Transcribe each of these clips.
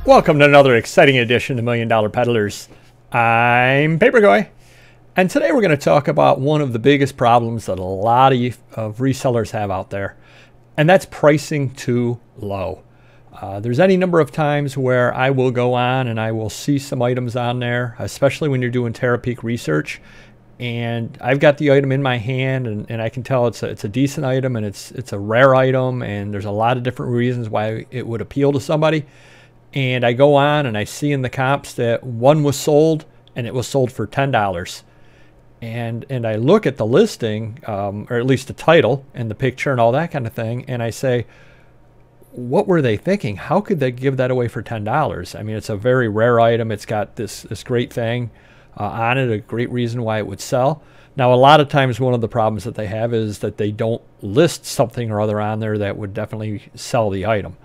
Welcome to another exciting edition of Million Dollar Peddlers. I'm Papergoy, and today we're going to talk about one of the biggest problems that a lot of resellers have out there, and that's pricing too low. There's any number of times where I will go on and I will see some items on there, especially when you're doing Terapeak research, and I've got the item in my hand and I can tell it's a decent item and it's a rare item, and there's a lot of different reasons why it would appeal to somebody. And I go on and I see in the comps that one was sold and it was sold for $10. And I look at the listing, or at least the title and the picture and all that kind of thing, and I say, what were they thinking? How could they give that away for $10? I mean, it's a very rare item. It's got this great thing on it, a great reason why it would sell. Now, a lot of times one of the problems that they have is that they don't list something or other on there that would definitely sell the item.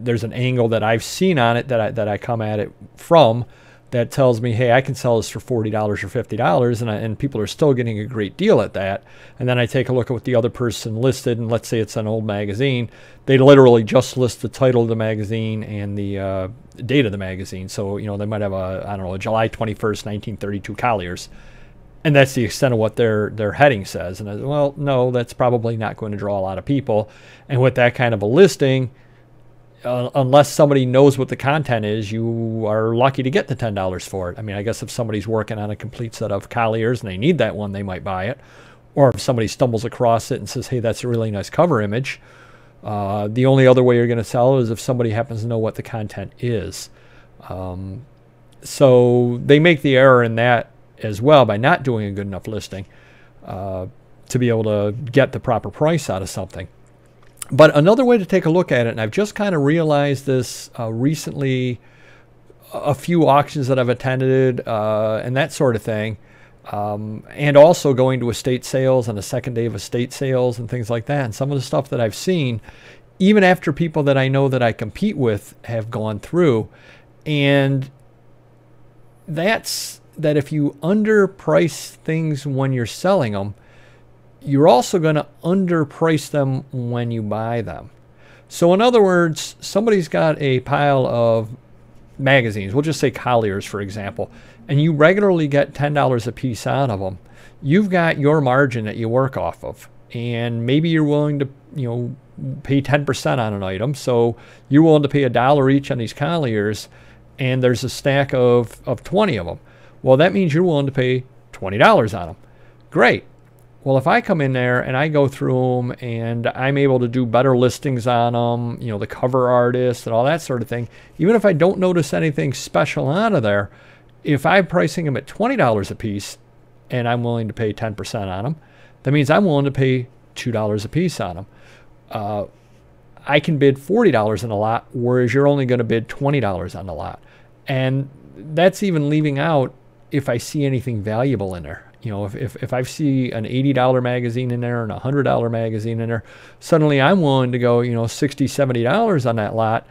There's an angle that I've seen on it that I come at it from that tells me, hey, I can sell this for $40 or $50, and people are still getting a great deal at that. And then I take a look at what the other person listed, and let's say it's an old magazine. They literally just list the title of the magazine and the date of the magazine. So, you know, they might have a July 21st, 1932 Collier's. And that's the extent of what their heading says. And I said, well, no, that's probably not going to draw a lot of people. And with that kind of a listing, unless somebody knows what the content is, you are lucky to get the $10 for it. I mean, I guess if somebody's working on a complete set of Collier's and they need that one, they might buy it. Or if somebody stumbles across it and says, hey, that's a really nice cover image. The only other way you're going to sell is if somebody happens to know what the content is. So they make the error in that as well by not doing a good enough listing to be able to get the proper price out of something. But another way to take a look at it, and I've just kind of realized this recently, a few auctions that I've attended and that sort of thing, and also going to estate sales on the second day of estate sales and things like that. And some of the stuff that I've seen, even after people that I know that I compete with have gone through, and that's that if you underprice things when you're selling them, you're also going to underprice them when you buy them. So in other words, somebody's got a pile of magazines, we'll just say Collier's for example, and you regularly get $10 a piece out of them. You've got your margin that you work off of, and maybe you're willing to, you know, pay 10% on an item. So you're willing to pay $1 each on these Collier's, and there's a stack of 20 of them. Well, that means you're willing to pay $20 on them. Great. Well, if I come in there and I go through them and I'm able to do better listings on them, you know, the cover artist and all that sort of thing, even if I don't notice anything special out of there, if I'm pricing them at $20 a piece and I'm willing to pay 10% on them, that means I'm willing to pay $2 a piece on them. I can bid $40 on a lot, whereas you're only going to bid $20 on the lot. And that's even leaving out if I see anything valuable in there. You know, if I see an $80 magazine in there and a $100 magazine in there, suddenly I'm willing to go, you know, $60, $70 on that lot,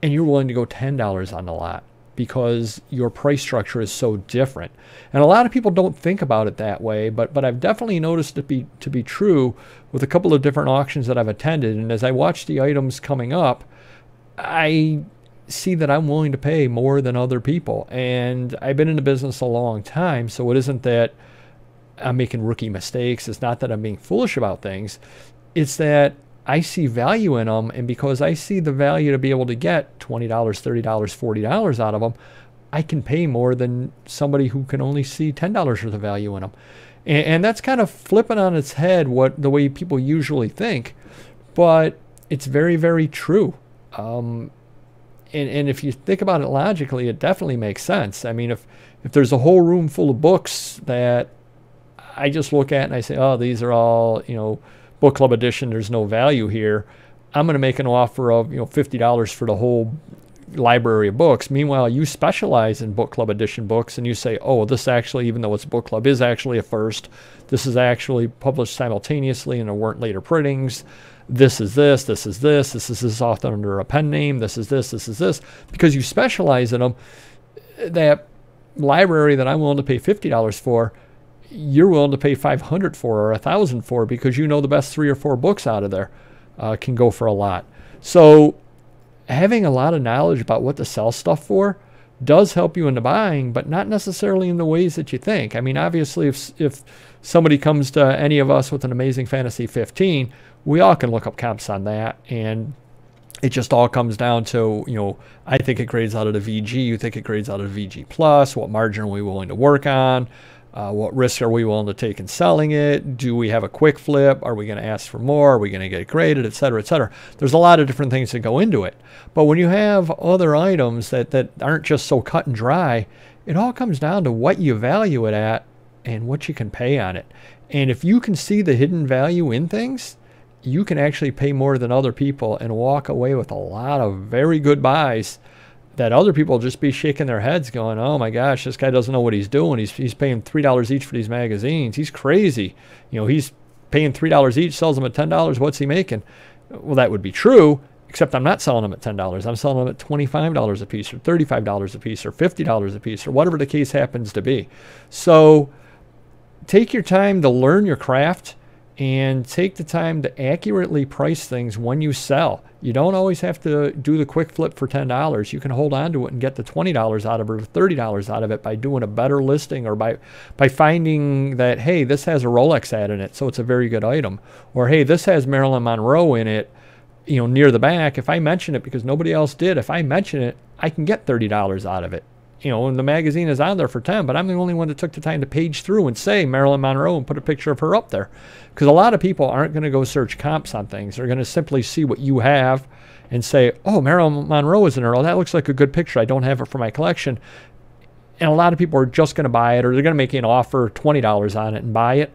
and you're willing to go $10 on the lot because your price structure is so different. And a lot of people don't think about it that way, but I've definitely noticed it to be true with a couple of different auctions that I've attended. And as I watch the items coming up, I see that I'm willing to pay more than other people. And I've been in the business a long time, so it isn't that I'm making rookie mistakes. It's not that I'm being foolish about things. It's that I see value in them, and because I see the value to be able to get $20, $30, $40 out of them, I can pay more than somebody who can only see $10 worth of value in them. And that's kind of flipping on its head the way people usually think, but it's very, very true. And if you think about it logically, it definitely makes sense. I mean, if there's a whole room full of books that I just look at and I say, oh, these are all, you know, book club edition, there's no value here, I'm going to make an offer of, you know, $50 for the whole library of books. Meanwhile, you specialize in book club edition books and you say, oh, this actually, even though it's book club, is actually a first. This is actually published simultaneously and there weren't later printings. This is this, this is this, this is this author under a pen name, this is this, this is this. Because you specialize in them, that library that I'm willing to pay $50 for, you're willing to pay $500 for or $1,000 for because you know the best 3 or 4 books out of there can go for a lot. So having a lot of knowledge about what to sell stuff for does help you in the buying, but not necessarily in the ways that you think. I mean, obviously, if somebody comes to any of us with an Amazing Fantasy 15, we all can look up comps on that, and it just all comes down to, you know, I think it grades out of the VG, you think it grades out of the VG plus, what margin are we willing to work on, what risk are we willing to take in selling it, do we have a quick flip, are we going to ask for more, are we going to get it graded, et cetera, et cetera. There's a lot of different things that go into it. But when you have other items that aren't just so cut and dry, it all comes down to what you value it at and what you can pay on it. And if you can see the hidden value in things, you can actually pay more than other people and walk away with a lot of very good buys that other people just be shaking their heads going, oh my gosh, this guy doesn't know what he's doing. He's paying $3 each for these magazines. He's crazy. You know, he's paying $3 each, sells them at $10. What's he making? Well, that would be true, except I'm not selling them at $10. I'm selling them at $25 a piece or $35 a piece or $50 a piece or whatever the case happens to be. So take your time to learn your craft and take the time to accurately price things when you sell. You don't always have to do the quick flip for $10. You can hold on to it and get the $20 out of it or $30 out of it by doing a better listing, or by finding that, hey, this has a Rolex ad in it, so it's a very good item. Or, hey, this has Marilyn Monroe in it, you know, near the back. If I mention it because nobody else did, if I mention it, I can get $30 out of it. You know, and the magazine is on there for 10, but I'm the only one that took the time to page through and say Marilyn Monroe and put a picture of her up there. Because a lot of people aren't going to go search comps on things. They're going to simply see what you have and say, oh, Marilyn Monroe is in her. Oh, that looks like a good picture. I don't have it for my collection. And a lot of people are just going to buy it, or they're going to make an offer $20 on it and buy it.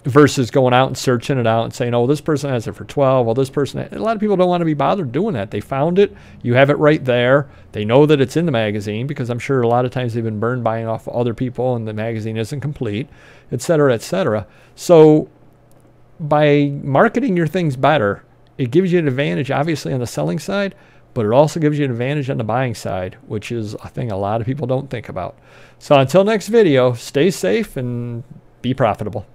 Versus going out and searching it out and saying, oh, this person has it for 12. Well, this person, a lot of people don't want to be bothered doing that. They found it. You have it right there. They know that it's in the magazine, because I'm sure a lot of times they've been burned buying off other people and the magazine isn't complete, et cetera, et cetera. So by marketing your things better, it gives you an advantage, obviously, on the selling side, but it also gives you an advantage on the buying side, which is a thing a lot of people don't think about. So until next video, stay safe and be profitable.